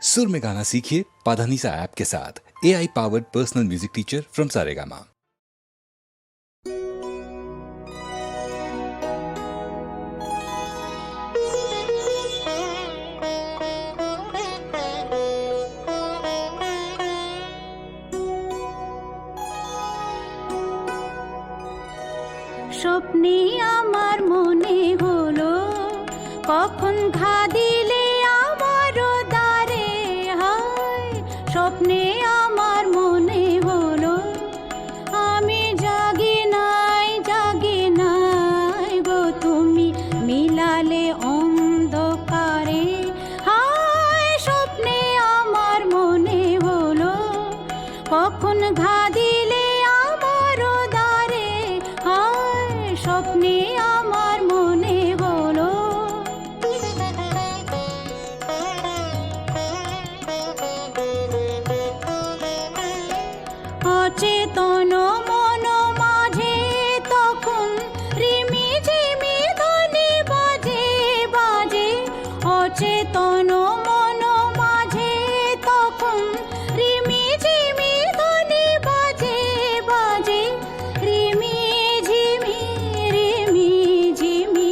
सुर में गाना सीखिए पाधानीसा ऐप के साथ। AI powered personal music teacher from Saregama. স্বপ্নে আমার মনে হলো কখন ঘা দিলে আমার দ্বারে, হায় স্বপ্নে আমার মনে হলো আমি জাগি নাই গো তুমি মিলালে অন্ধকারে, হায় স্বপ্নে আমার মনে হলো কখন ঘা দিলে আমার দ্বারে, হায় স্বপ্নে আমার মনে হলো। অচেতন মন মাঝে তখন রিমি ঝিমি ধ্বনি বাজে বাজে, অচেতন মন মাঝে তখন রিমি ঝিমি ধ্বনি বাজে বাজে, রিমি ঝিমি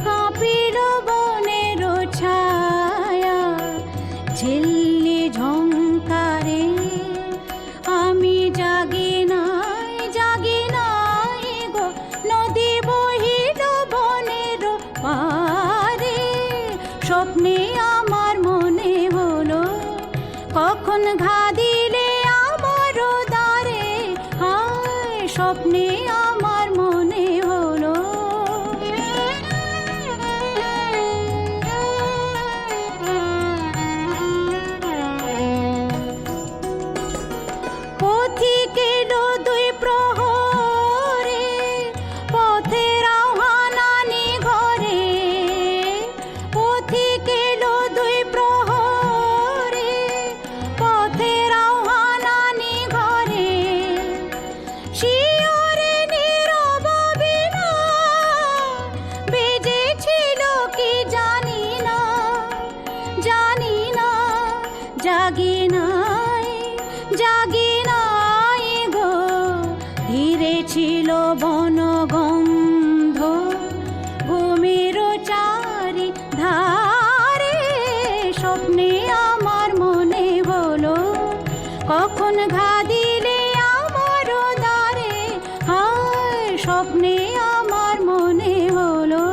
কাঁপিল বনের ছায়া ঝিল্লি ঝংকারে, আমি জাগি নাই গো নদী বহিল বনের পারে, স্বপ্নে আমার মনে হলো কখন ঘা দিলে আমার দ্বারে, হায় স্বপ্নে আমার মনে হলো। পথিক এলো দুই প্রহরে পথের আহ্বানানি ঘরে, পথিক এলো দুই প্রহরে পথের আহ্বানানি ঘরে, শিয়রে নীরব বিনা বেজেছিল কি জানি না জাগি নাই গো ধীরে ছিল বনগন্ধ ভূমির চারি ধারে, স্বপ্নে আমার মনে হলো কখন ঘা দিলে আমার দ্বারে, হায় স্বপ্নে আমার মনে হলো।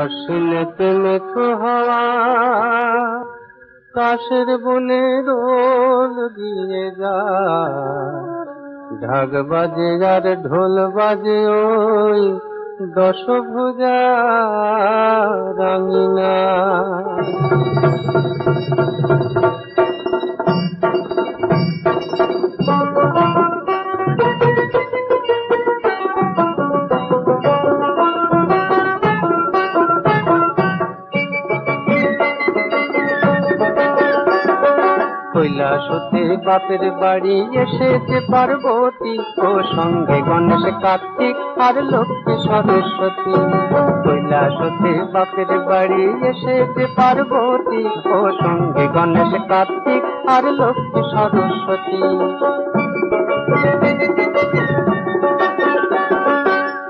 আসলেতে মেঘো হাওয়া কাশের বনে দোল দিয়ে যায়, ঢাক বাজে আর ঢোল বাজে ওই দশভুজা রাঙিনা। কৈলাসতে বাপের বাড়ি এসেছে পার্বতী, ও সঙ্গে গণেশ কার্তিক আর লক্ষ্মী সরস্বতী। কৈলাসতে বাপের বাড়ি এসেছে পার্বতী, ও সঙ্গে গণেশ কার্তিক আর লক্ষ্মী সরস্বতী।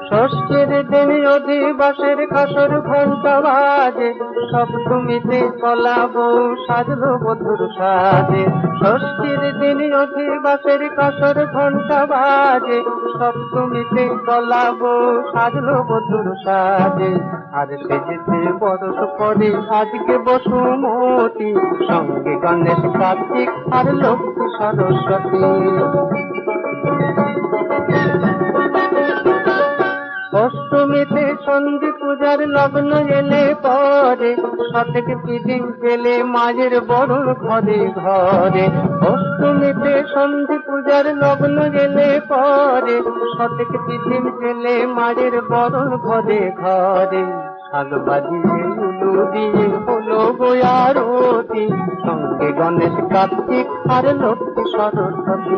ষষ্ঠীর দিন অধিবাসের কাসর ঘন্টা বাজে, সপ্তমীতে কলা বউ সাজলো বধুর সাজে। ষষ্ঠীর দিন অধিবাসের কাসর ঘন্টা বাজে, সপ্তমীতে কলা বউ সাজলো বধুর সাজে। আর সেজেছে বরস পরে আজকে বসুমতী, সঙ্গে গণেশ কার্তিক আর লক্ষ্মী সরস্বতী। অষ্টমীতে সন্ধি পূজার লগ্ন এলে পরে, শতক পিদিম পেলে মাঝের বরণ ঘরে ঘরে। অষ্টমীতে সন্ধি পূজার লগ্ন এলে পরে, শতক পিদিম পেলে মাঝের বরণ ঘরে ঘরে। শাক বাজিয়ে উলু দিয়ে হলো গোয়ারতি, সঙ্গে গণেশ কার্তিক আর লক্ষ্মী সরস্বতী।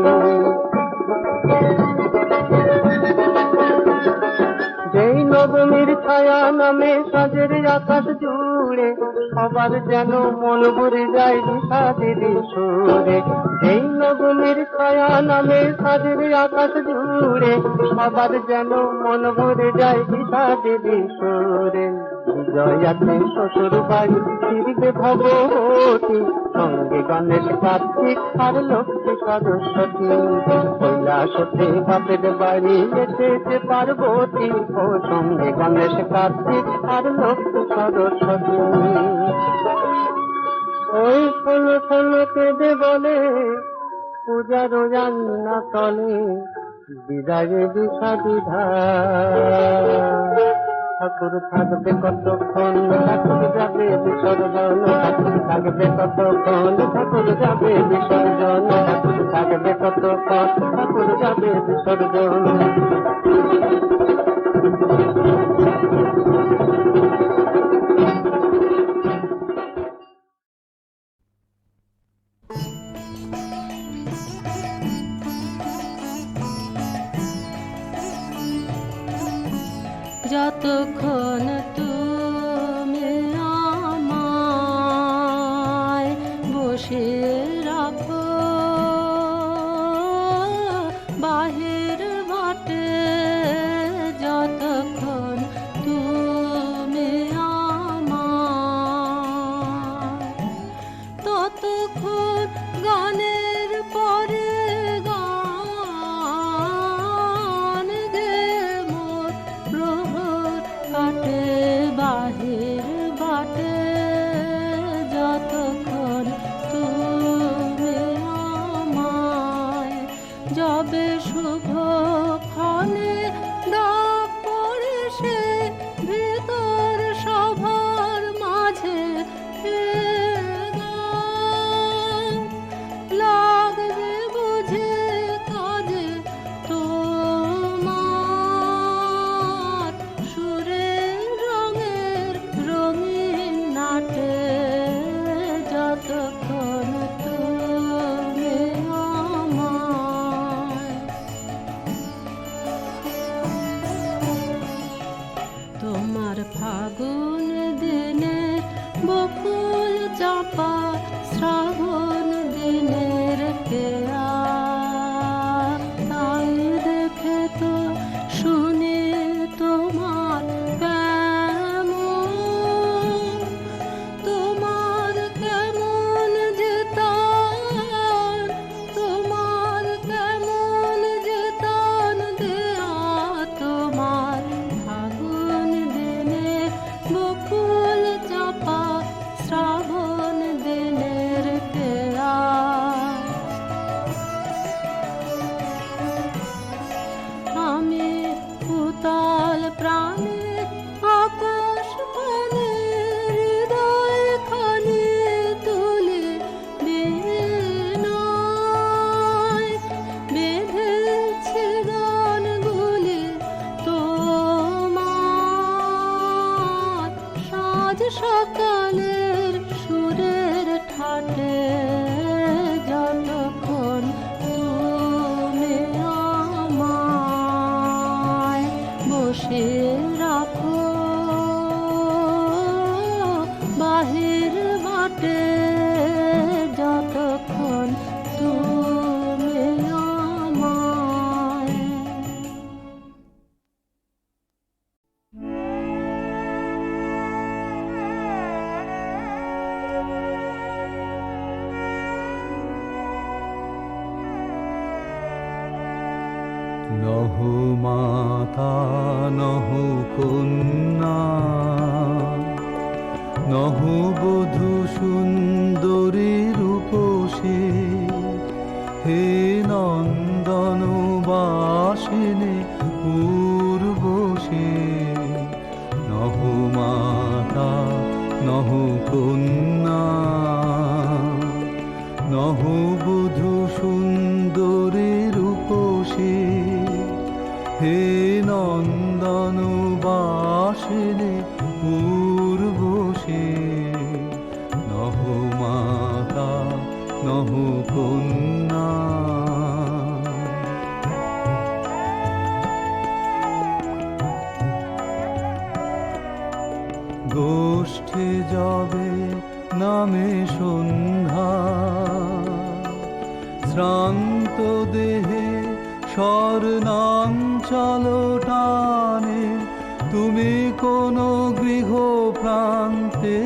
যেই নবমীর ছায়া নামে সাজের আকাশ জুড়ে, সবার যেন মন ভরে যায় বিষাদের সুরে। এই নবমীর ছায়া নামে সাজের আকাশ জুড়ে, সবার যেন মন ভরে যায় বিষাদের সুরে। বিজয় আছে শ্বশুর বাড়ি ফিরবে ভগবতী, সঙ্গে গণেশ কার্তিক আর লক্ষ্মী সরস্বতী। কৈলাসতে বাপের বাড়ি এসেছে পার্বতী, ও সঙ্গে গণেশ কার্তিক আর লক্ষ্মী সরস্বতী। ওই শোনো শোনো কেঁদে বলে পূজার রান্না তলে, বিদায়ে বিষাদিধার। ঠাকুর থাকবে কতক্ষণ, ঠাকুর যাবে বিসর্জন, ঠাকুর থাকবে কতক্ষণ, ঠাকুর যাবে বিসর্জন, ঠাকুর থাকবে কতক্ষণ, ঠাকুর যাবে বিসর্জন। যতক্ষণ তুমি আমায় বসে রাখো বাহির বাটে, যতক্ষণ তুমি আমায়, ততক্ষণ গানের পরে গান গে মোর প্রহর কাটে বাহির বাটে, যতক্ষণ তুমি আমায়। যবে শুভ ক্ষণে ডাক পড়ে সে ভিতর সভার মাঝে এ গান, লাগবে বুঝে কাজে তোমার, সুরের রঙের রঙিন নাটে, যতক্ষণ তুমি আমায়। তোমার ফাগুন দিনের বকুল চাপা, শ্রাবণ দিনের কেয়া, তাই দেখে তো শুনে তোমার কেমন, তোমার কেমন যেতান, তোমার কেমন যেতান দেয়া, তোমার ফাগুন দিনে বকুল চাপা, শ্রাবণ দিনের কেয়া। আমি উতাল প্রাণে আকাশ পানে, হৃদয় খানি তুলে বীণায়, বেঁধেছি গানগুলি তোমার, সাজ সকালের সুরের ঠাটে, যতক্ষণ তুমি আমায় বসে রাখো বাহির বাটে, যতক্ষণ তুমি আমায়। নহু মাতা নহু কন্যা, নহু বধূ সুন্দরী রূপসী, হে নন্দন বাসিনী উর্বশী। নহু মাতা নহু কন্যা, নহু বধূ সুন্দরী রূপসী, হে নন্দন বাসিনী উর্বশী। নহু মাতা নহু কন্যা। গোষ্ঠে যাবে নামে সন্ধ্যা, শ্রান্ত দেহে স্বর্ণাঞ্চল টানে, তুমি কোনো গৃহ প্রান্তে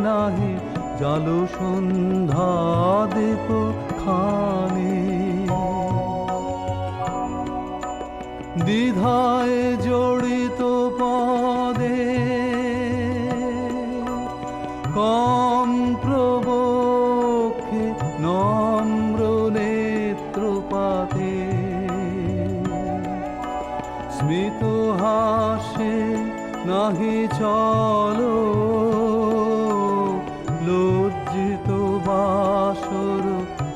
নাহি জালো সন্ধ্যা দীপ খানে। দ্বিধায় জড়িত পদে কম প্রবক্ষে নম্র নেত্রপাতে, স্মিত হাসে নাহি চলো, লজ্জিত বাসর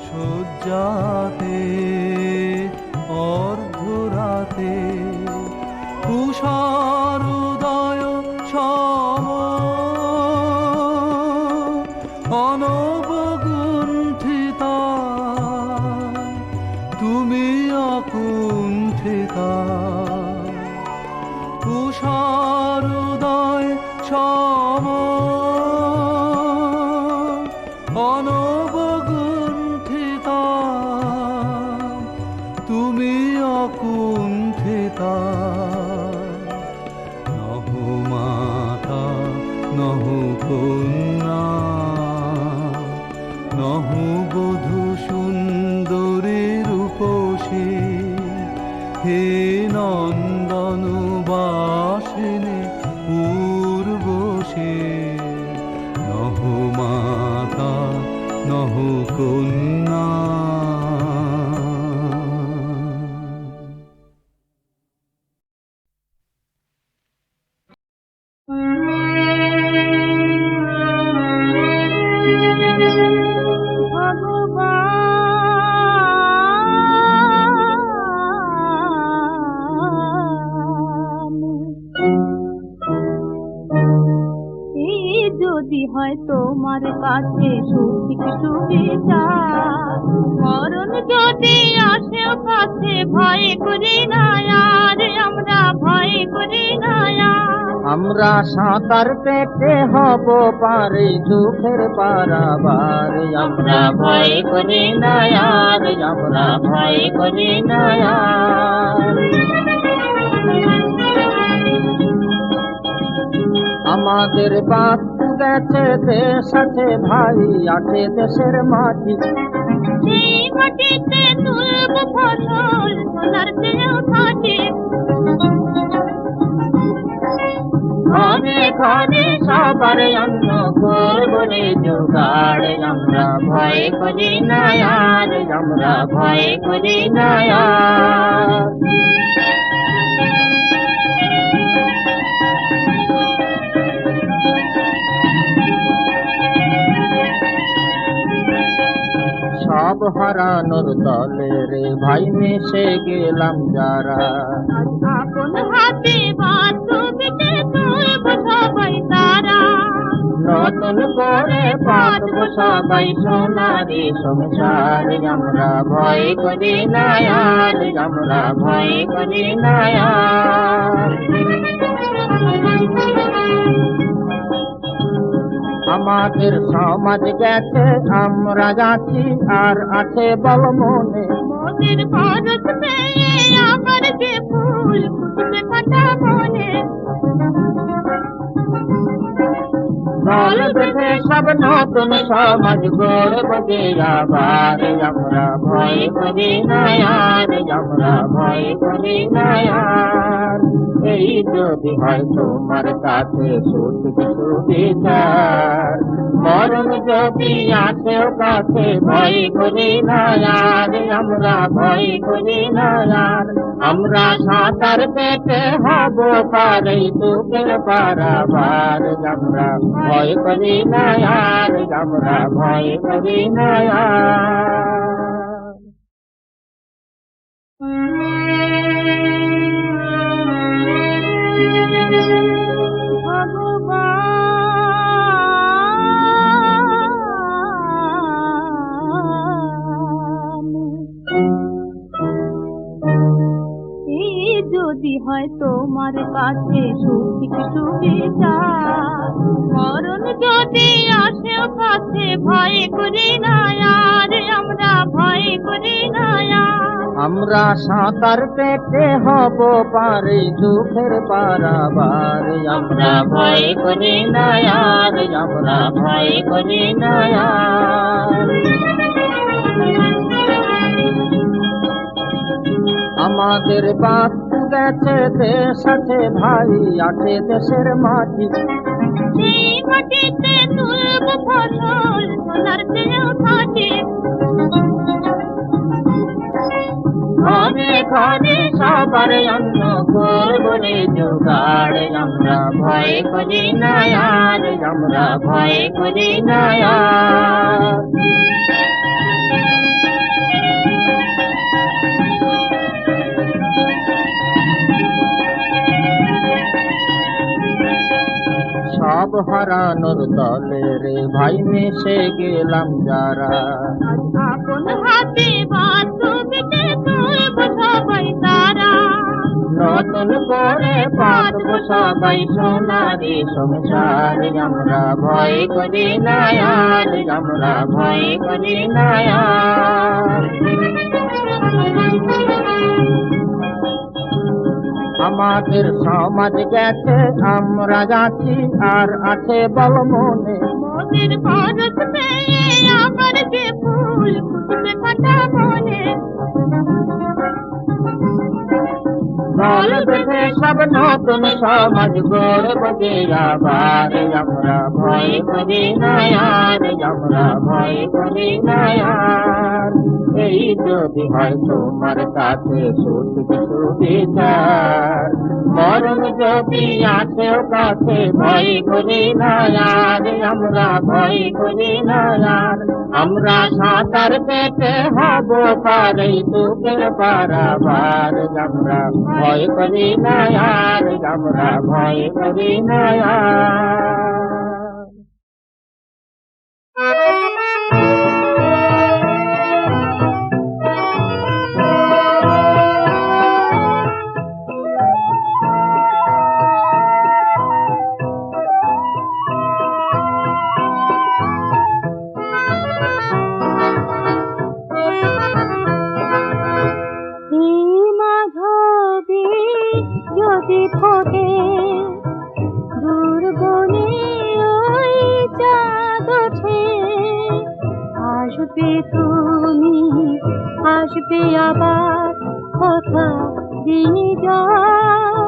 শয্যাতে অর্ধরাতে, তুষার উদয় সম অনবগুণ্ঠিতা, তুমি অকুণ্ঠিতা। তুষার উদয় সম অনবগুণ্ঠিতা, তুমি অকুণ্ঠিতা। নহু মাতা নহু কন্যা, নহু বধূ সুন্দরী রূপসী, হে নন্দন বাসিনী পূর্বশী। নহু মাতা নহু কন্যা। যদি হয় তোমার কাছে সুখ সুবিচার, মরণ যদি আসে কাছে ভয় করি না আর, আমরা ভয় করি না আর। আমরা সাঁতার পেতে হব পারে দুঃখের পারাবার, আমরা ভয় করি না আর, আমরা ভয় করি না আর। আমাদের বাস্তু গেছে দেশ আছে ভাই, আছে দেশের মাটি, সেই মাটিতে তুলব ফসল সোনার চেয়েও খাঁটি। ঘরে ঘরে সবার অন্ন করবো রে জোগাড়, আমরা ভয় করি না আর, আমরা ভয় করি না আর। সব হারানোর দলে রে ভাই মিশে গেলাম যারা, আপন হাতে বাস্তবিতে তুলব সবাই তারা। নতুন করে পাতব সবাই সোনারি সংসার, আমরা ভয় করি না আর, আমরা ভয় করি না আর। আমাদের সমাজ গেছে আমরা যাচ্ছি আর আছে বল মনে, মোদের ভারত পেয়ে আমার যে ফুল ফুটবে ফাটা মনে। দল বেঁধে সব নতুন সমাজ গড়ব যে আবার, আমরা ভয় করি না আর, আমরা ভয় করি না আর। এই যদি হয় তোমার কাছে সুখ সুবিচার, মরণ যদি আসে কাছে ভয় করি না আর, আমরা ভয় করি না আর। আমরা সাঁতার পেতে হব পারে দুঃখের পারাবার, আমরা ভয় করি না আর, আমরা ভয় করি না আর। যদি হয় তোমার কাছে সুখ সুবিচার, মরণ যদি আসে কাছে ভয় করি না আর, আমরা ভয় করি না আর। আমরা সাঁতার পেতে হব পারে দুঃখের পারাবার, আমরা ভয় করি না আর, আমরা ভয় করি না আর। আমাদের বাস্তু গেছে দেশ আছে ভাই, আছে দেশের মাটি, সেই মাটিতে তুলব ফসল সোনার চেয়েও খাঁটি। ঘরে ঘরে সবার অন্ন করব রে জোগাড়, আমরা ভয় করি না আর, আমরা ভয় করি না আর। সব হারানোর দলে রে ভাই মিশে গেলাম যারা, আপন হাতে বাস্তবিতে তুলব সবাই তারা। নতুন করে পাতব সবাই সোনারি সংসার, আমরা ভয় করি না আর, আমরা ভয় করি না আর। আমাদের সমাজ গেছে আমরা যাচ্ছি আর আছে বল মনে, মোদের পরশ পেয়ে আবার যে ফুল ফুটবে কাটা মনে। দল বেঁধে সব নতুন সমাজ গড়ব যে আবার, আমরা ভয় করি না আর, আমরা ভয় করি না আর। এই যদি হয় তোমার কাছে সঠিক সুবিচার, মরণ যদি আসে কাছে ভয় করি না আর, আমরা ভয় করি না আর। আমরা সাঁতার পেতে হব পারে দুঃখের পারাবার, আমরা ভয় করি না আর, আমরা ভয় করি না আর। মাধবী যদি ফোটে দূর বনে ওই চাঁদ ওঠে, আসবে তুমি আসবে আবার কথা দিয়ে যাও।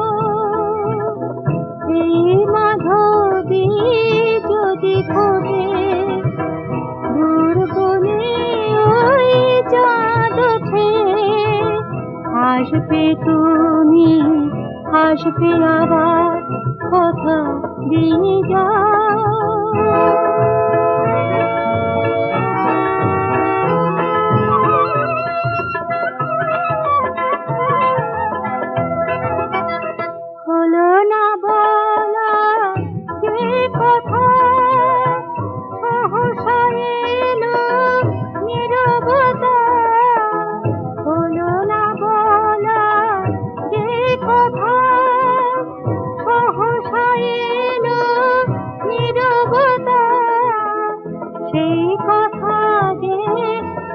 এই মাধবী যদি ফোটে দূর বনে ওই চাঁদ ওঠে, আসবে তুমি আসবে আবার কথা দিয়ে যাও। হলো না বলা যে কথা, সহসা এলো নীরবতা। হলো না বলা যে কথা, সহসা এলো নীরবতা। সেই কথা যে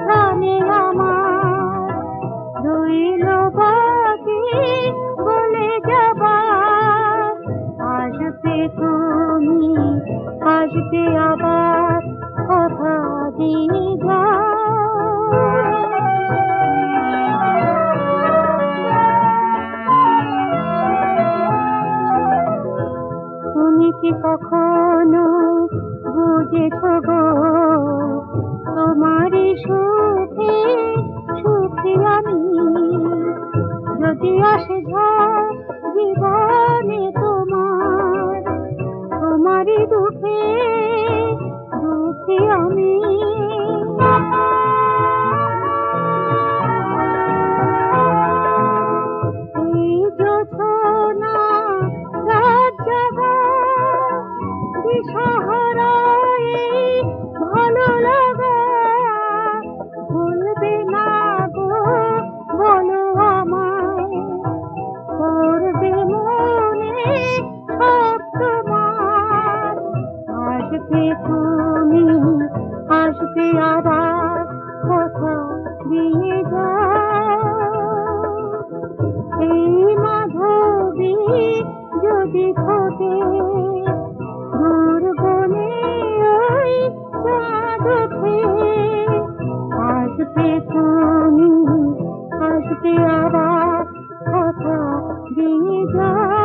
প্রাণে আমার রইল বাকি বলে যাবার, আসবে তুমি আসবে আবার কথা দিয়ে যাও। তুমি কি কখনো বুঝেছ গো তোমারই সুখে সুখী আমি, যদি আসে ঝড় জীবনে তোমার, তোমারই দুঃখে দুঃখী আমি। এই জোছনা রাত জাগা দিশাহারা এই ভালো লাগা, ভুলবে না গো বলো আমায়, করবে মনে সব তোমার। আসবে তুমি, আসবে আবার কথা দিয়ে যাও। এই মাধবী যদি ঘটে দূর বনে ওই চাঁদ ওঠে, আসবে তুমি, আসবে আবার কথা দিয়ে যাও।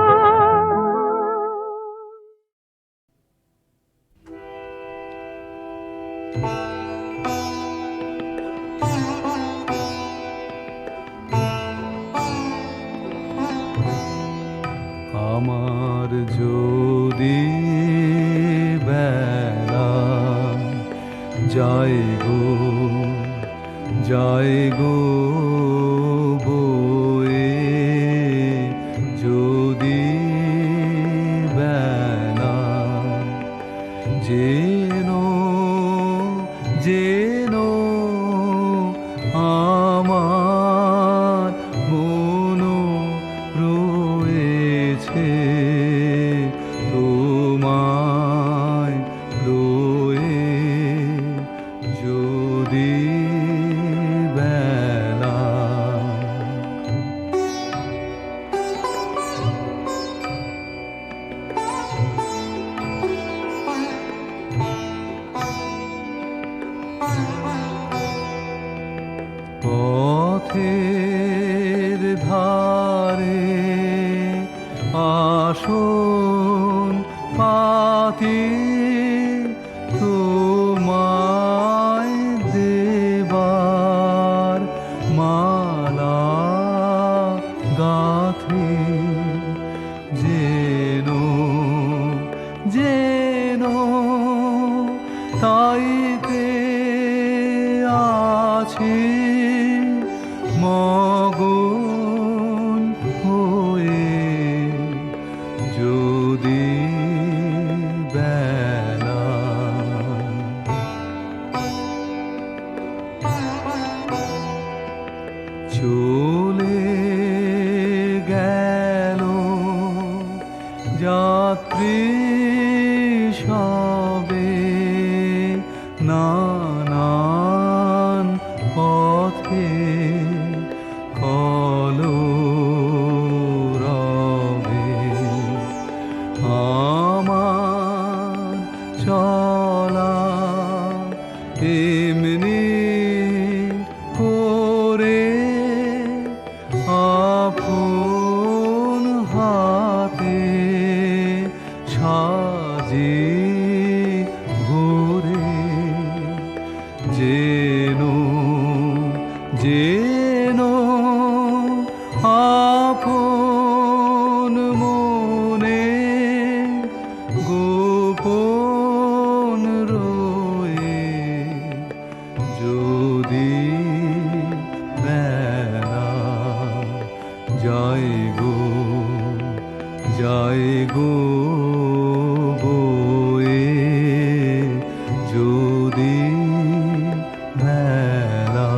আমার যদি বেলা যায় গো বয়ে, যদি বেলা যেন আমার মন রয়েছে তোমায় লয়ে, যদি বেলা পথের ধারে আসন পাতি তোমায় দেবার মালা গাথে, যেন তাইতে আছে মগন হয়ে, যদি বেলা চলে গেল যাত্রী সবে নানান পথে কলরবে, আমার চলা এমনি করে আপন হাতে সাজি ঘুরে, যেন আপন মনে গোপন রয়ে, যদি বেলা যায় গো বয়ে, যদি বেলা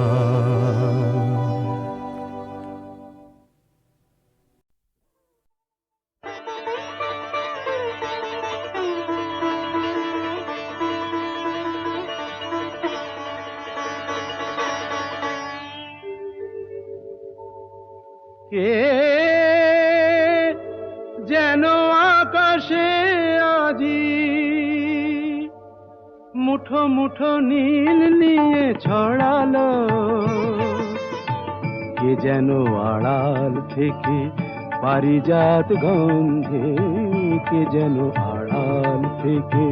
কে যেন আকাশে আজি মুঠো মুঠো নীল নিয়ে ছড়ালো, কে যেন আড়াল থেকে পারিজাত গন্ধে, কে যেন আড়াল থেকে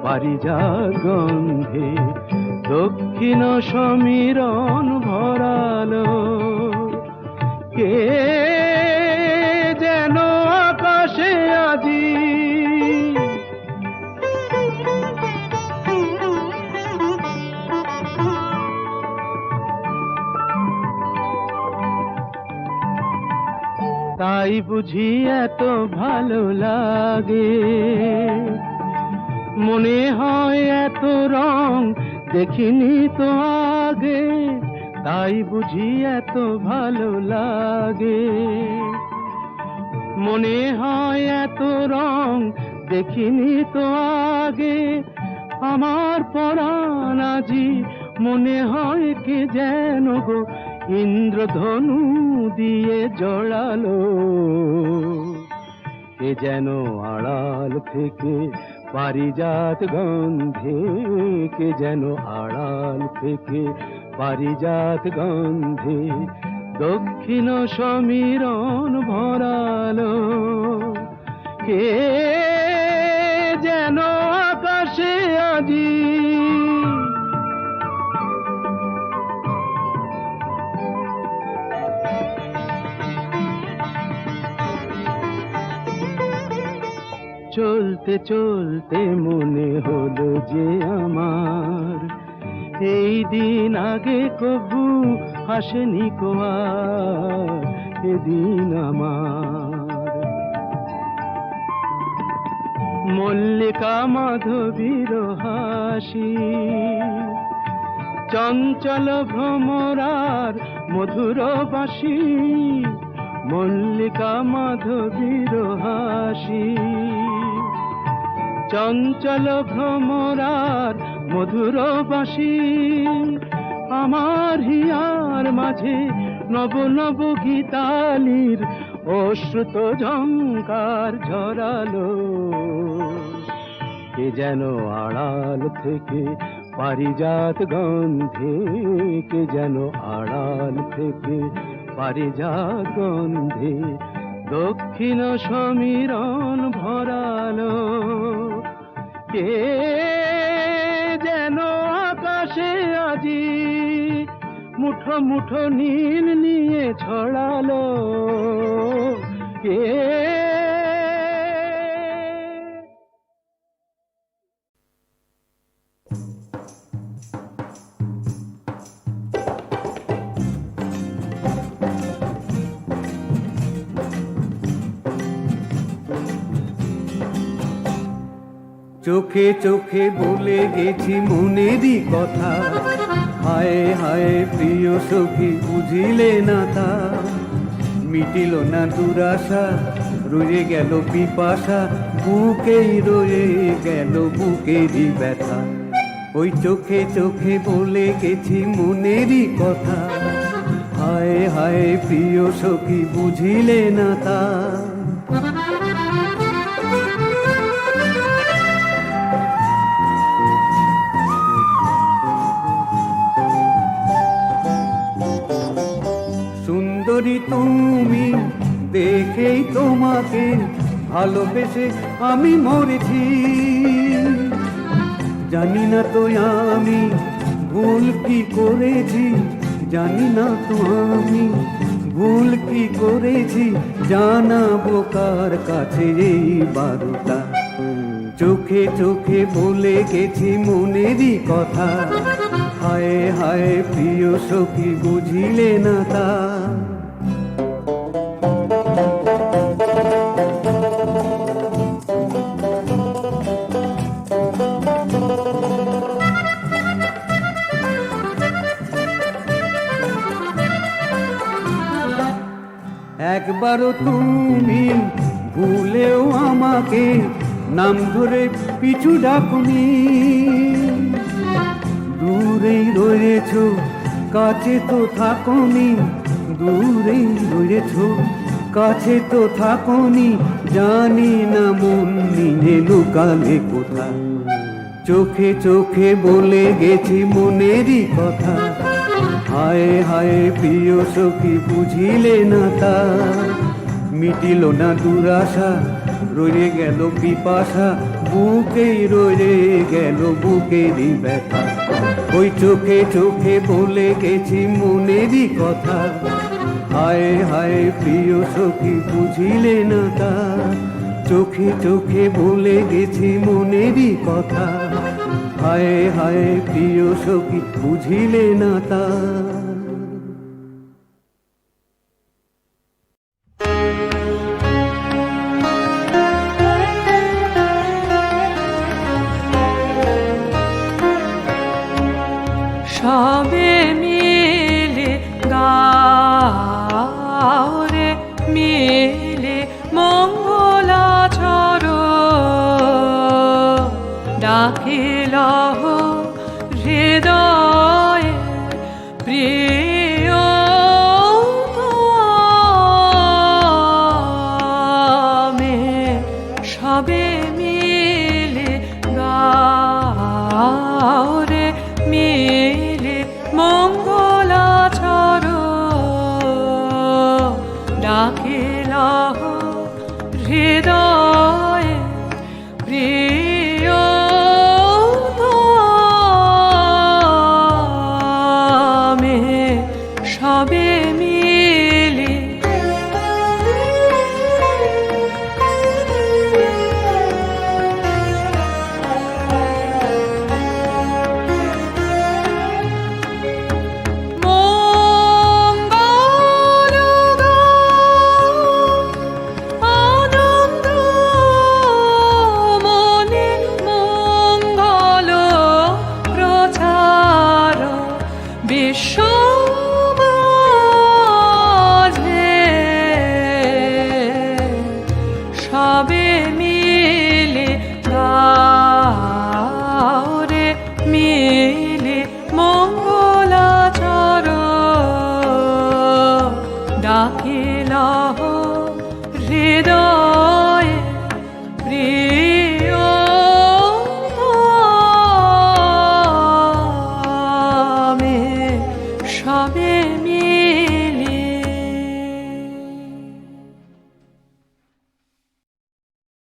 পারিজাত গন্ধে দক্ষিণ সমীরণ ভরালো, কে যেন আকাশে আজি তাই বুঝি এত ভালো লাগে, মনে হয় এত রং দেখিনি তো আগে, তাই বুঝি এত ভালো লাগে, মনে হয় এত রং দেখিনি তো আগে, আমার পরাণ আজি মনে হয় কে যেন গো ইন্দ্রধনু দিয়ে জড়ালো, কে যেন আড়াল থেকে পারিজাত গন্ধে, কে যেন আড়াল থেকে পারিজাত গন্ধে দক্ষিণ সমীরণ ভরালো, কে যেন আকাশে আজি চলতে চলতে মনে হলো যে আমার এই দিন আগে কবু হাসেনি কো আর, এদিন আমার মল্লিকা মাধবীর হাসি, চঞ্চল ভ্রমরার মধুর বাসি, মল্লিকা মাধবীর হাসি, চঞ্চল ভ্রমরার মধুর বাসি, আমার হিয়ার মাঝে নব নব গীতালির অশ্রুত ঝঙ্কার ঝরালো, কে যেন আড়াল থেকে পারিজাত গন্ধে, কে যেন আড়াল থেকে পারিজাত গন্ধে দক্ষিণ সমীরণ ভরালো, কে যেন আকাশে আজি মুঠো মুঠো নীল নিয়ে ছড়ালো, কে চোখে চোখে বলে গেছি মনেরই কথা, হায় হায় প্রিয় সখী বুঝিলে না তা, মিটিল না দুরাশা রয়ে গেল পিপাসা, বুকেই রয়ে গেল বুকেরই ব্যথা, ওই চোখে চোখে বলে গেছি মনেরই কথা, হায় হায় প্রিয় সখী বুঝিলে না তা। সুন্দরী তুমি দেখেই তোমাকে ভালোবেসে আমি মরেছি, জানি না তো আমি ভুল কি করেছি, জানি না তো আমি ভুল কি করেছি, জানাবো কার কাছে এই বারোটা, চোখে চোখে বলে গেছি মনেরই কথা, হায় হায় প্রিয় সখী বুঝিলে না তা। একবারও তুমি ভুলেও আমাকে নাম ধরে পিছু ডাকুনি, দূরেই রয়েছ কাছে তো থাকনি, দূরেই রয়েছ কাছে তো থাকনি, জানি না মন নিয়ে লুকালে কোথা, চোখে চোখে বলে গেছি মনেরই কথা, হায় হায় প্রিয় সখী বুঝিলে না তা, মিটিল না দুরাশা রয়ে গেল পিপাসা, বুকেই রয়ে গেল বুকেরই ব্যথা, ওই চোখে চোখে বলে গেছি মনেরই কথা, হায় হায় প্রিয় সখী বুঝিলে না তা, চোখে চোখে বলে গেছি মনেরই কথা, হায় হায় প্রিয় সখী বুঝিলে না তা। সবে মিলে গাও রে মিলে মঙ্গলাচরণ, ডাকিল হৃদয়ে প্রিয়তমে সবে মিলে গাও রে মিলে মঙ্গলাচর ডাকিল হৃদয়ে প্রিয়